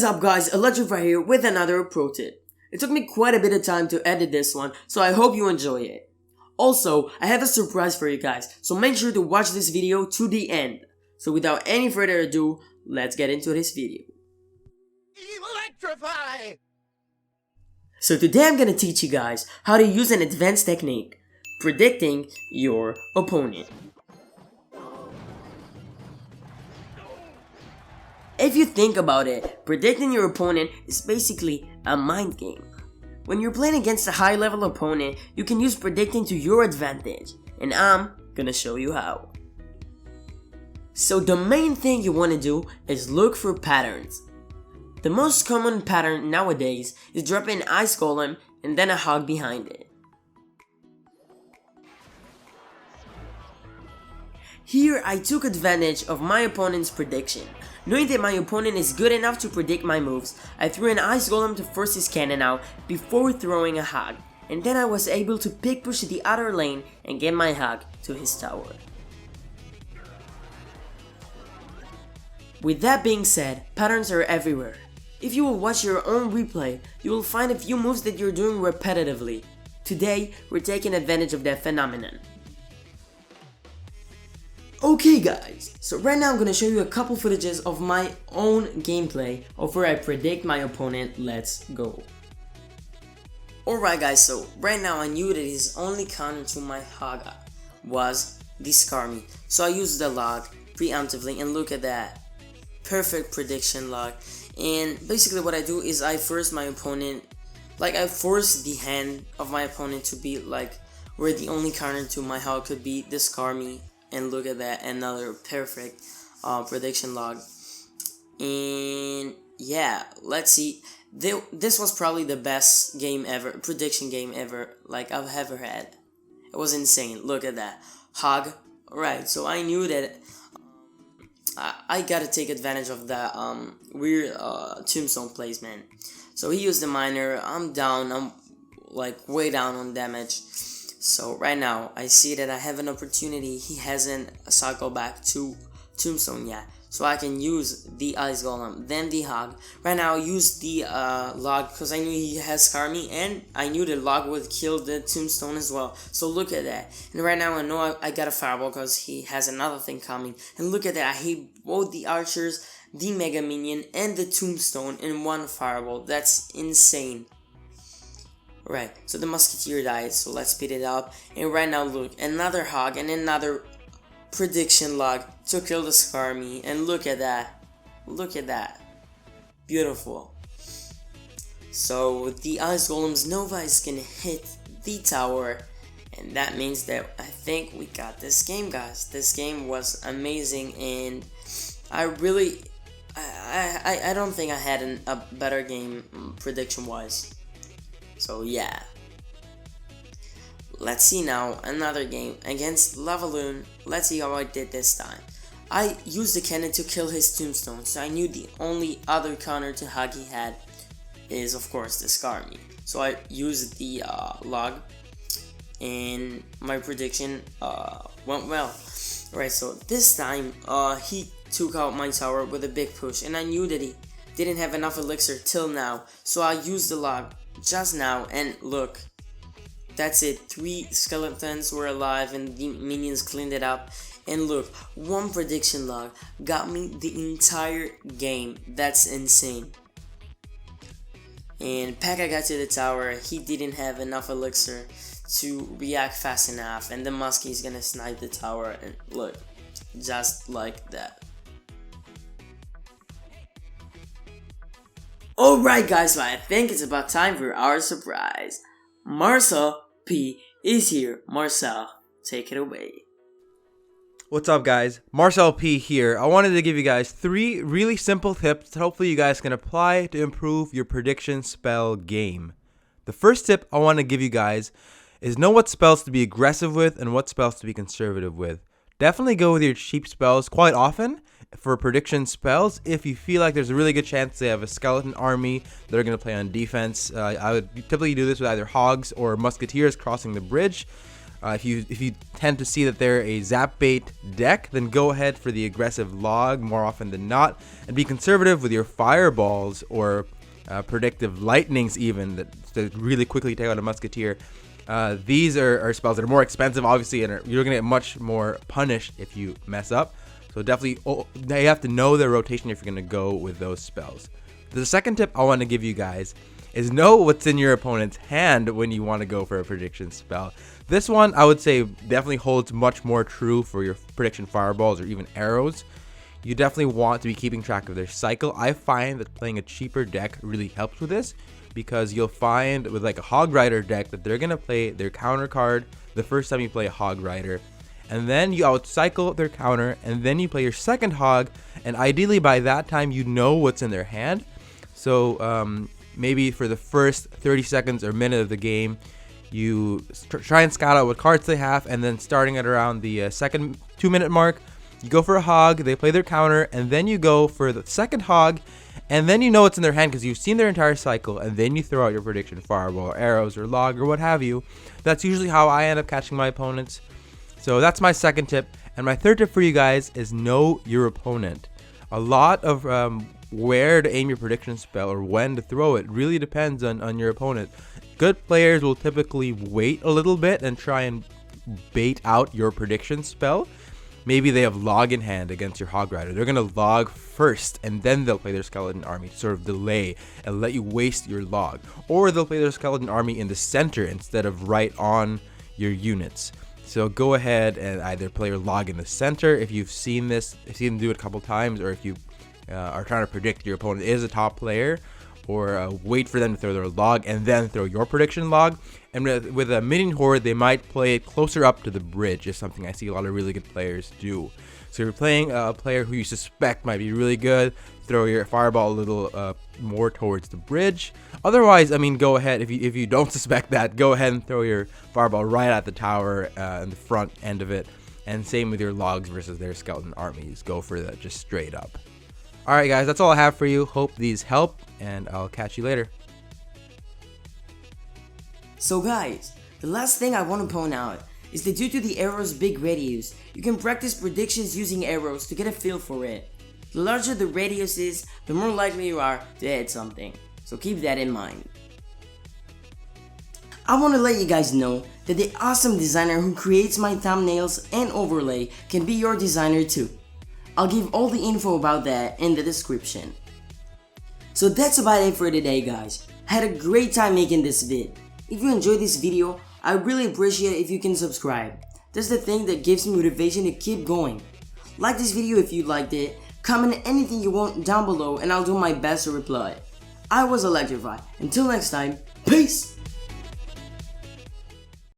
What is up guys, Electrify here with another pro tip. It took me quite a bit of time to edit this one, so I hope you enjoy it. Also, I have a surprise for you guys, so make sure to watch this video to the end. So without any further ado, let's get into this video. Electrify! So today I'm gonna teach you guys how to use an advanced technique, predicting your opponent. If you think about it, predicting your opponent is basically a mind game. When you're playing against a high level opponent, you can use predicting to your advantage, and I'm gonna show you how. So the main thing you want to do is look for patterns. The most common pattern nowadays is dropping an ice golem and then a hog behind it. Here I took advantage of my opponent's prediction. Knowing that my opponent is good enough to predict my moves, I threw an ice golem to force his cannon out before throwing a hog, and then I was able to pick push the other lane and get my hog to his tower. With that being said, patterns are everywhere. If you will watch your own replay, you will find a few moves that you're doing repetitively. Today, we're taking advantage of that phenomenon. Okay guys, so right now I'm gonna show you a couple footages of my own gameplay of where I predict my opponent. Let's go. Alright guys, so right now I knew that his only counter to my hog was discard me. So I used the log preemptively, and look at that. Perfect prediction log. And basically what I do is I force my opponent, I force the hand of my opponent to be like where the only counter to my hog could be discard me. And look at that, another perfect prediction log. And yeah, let's see. This was probably the best game ever, prediction game ever, I've ever had. It was insane. Look at that. Hog. Alright, so I knew that I gotta take advantage of that weird tombstone placement. So he used the miner. I'm down. I'm way down on damage. So right now, I see that I have an opportunity. He hasn't cycled back to Tombstone yet. So I can use the Ice Golem, then the Hog. Right now, I'll use the Log because I knew he has Skarmy, and I knew the Log would kill the Tombstone as well. So look at that. And right now, I know I got a Fireball because he has another thing coming. And look at that. I hit both the Archers, the Mega Minion, and the Tombstone in one Fireball. That's insane. Right, so the Musketeer died, so let's speed it up. And right now, look, another Hog and another prediction log to kill the Skarmy. And look at that. Look at that. Beautiful. So the Ice Golem's Nova is gonna hit the tower. And that means that I think we got this game, guys. This game was amazing, and I really, I don't think I had a better game prediction-wise. So yeah, let's see now another game against Lavaloon. Let's see how I did this time. I used the cannon to kill his tombstone, so I knew the only other counter to hug he had is of course the Skarmy. So I used the log, and my prediction went well. Alright, so this time he took out my tower with a big push, and I knew that he didn't have enough elixir till now, so I used the log just now, and look, that's it. 3 skeletons were alive and the minions cleaned it up. And look, one prediction log got me the entire game. That's insane. And Pekka got to the tower. He didn't have enough elixir to react fast enough, and the Muskie is gonna snipe the tower, and look, just like that. Alright guys, well, I think it's about time for our surprise. Marcel P is here. Marcel, take it away. What's up guys, Marcel P here. I wanted to give you guys 3 really simple tips that hopefully you guys can apply to improve your prediction spell game. The first tip I want to give you guys is know what spells to be aggressive with and what spells to be conservative with. Definitely go with your cheap spells quite often for prediction spells if you feel like there's a really good chance they have a skeleton army that are going to play on defense. I would typically do this with either hogs or musketeers crossing the bridge. If you tend to see that they're a zap bait deck, then go ahead for the aggressive log more often than not, and be conservative with your fireballs or predictive lightnings even that really quickly take out a musketeer. These are spells that are more expensive, obviously, and you're gonna get much more punished if you mess up. So definitely, you have to know the rotation if you're gonna go with those spells. The second tip I want to give you guys is know what's in your opponent's hand when you want to go for a prediction spell. This one, I would say, definitely holds much more true for your prediction fireballs or even arrows. You definitely want to be keeping track of their cycle. I find that playing a cheaper deck really helps with this, because you'll find with like a Hog Rider deck that they're going to play their counter card the first time you play a Hog Rider, and then you outcycle their counter, and then you play your second Hog, and ideally by that time you know what's in their hand. So maybe for the first 30 seconds or minute of the game, you try and scout out what cards they have, and then starting at around the second 2-minute mark, you go for a Hog, they play their counter, and then you go for the second Hog, and then you know what's in their hand because you've seen their entire cycle, and then you throw out your prediction fireball or arrows or log or what have you. That's usually how I end up catching my opponents. So that's my second tip. And my third tip for you guys is know your opponent. A lot of where to aim your prediction spell or when to throw it really depends on your opponent. Good players will typically wait a little bit and try and bait out your prediction spell. Maybe they have log in hand against your Hog Rider. They're going to log first, and then they'll play their skeleton army to sort of delay and let you waste your log. Or they'll play their skeleton army in the center instead of right on your units. So go ahead and either play your log in the center if you've seen this, if you've seen them do it a couple times, or if you are trying to predict your opponent is a top player, or wait for them to throw their log and then throw your prediction log. And with a minion horde, they might play it closer up to the bridge, is something I see a lot of really good players do. So if you're playing a player who you suspect might be really good, throw your fireball a little more towards the bridge. Otherwise, I mean, go ahead, if you don't suspect that, go ahead and throw your fireball right at the tower in the front end of it. And same with your logs versus their skeleton armies. Go for that just straight up. Alright guys, that's all I have for you. Hope these help, and I'll catch you later. So guys, the last thing I want to point out is that due to the arrow's big radius, you can practice predictions using arrows to get a feel for it. The larger the radius is, the more likely you are to hit something, so keep that in mind. I want to let you guys know that the awesome designer who creates my thumbnails and overlay can be your designer too. I'll give all the info about that in the description. So that's about it for today guys. I had a great time making this vid. If you enjoyed this video, I really appreciate it if you can subscribe. That's the thing that gives me motivation to keep going. Like this video if you liked it, comment anything you want down below and I'll do my best to reply. I was Electrified. Until next time, peace!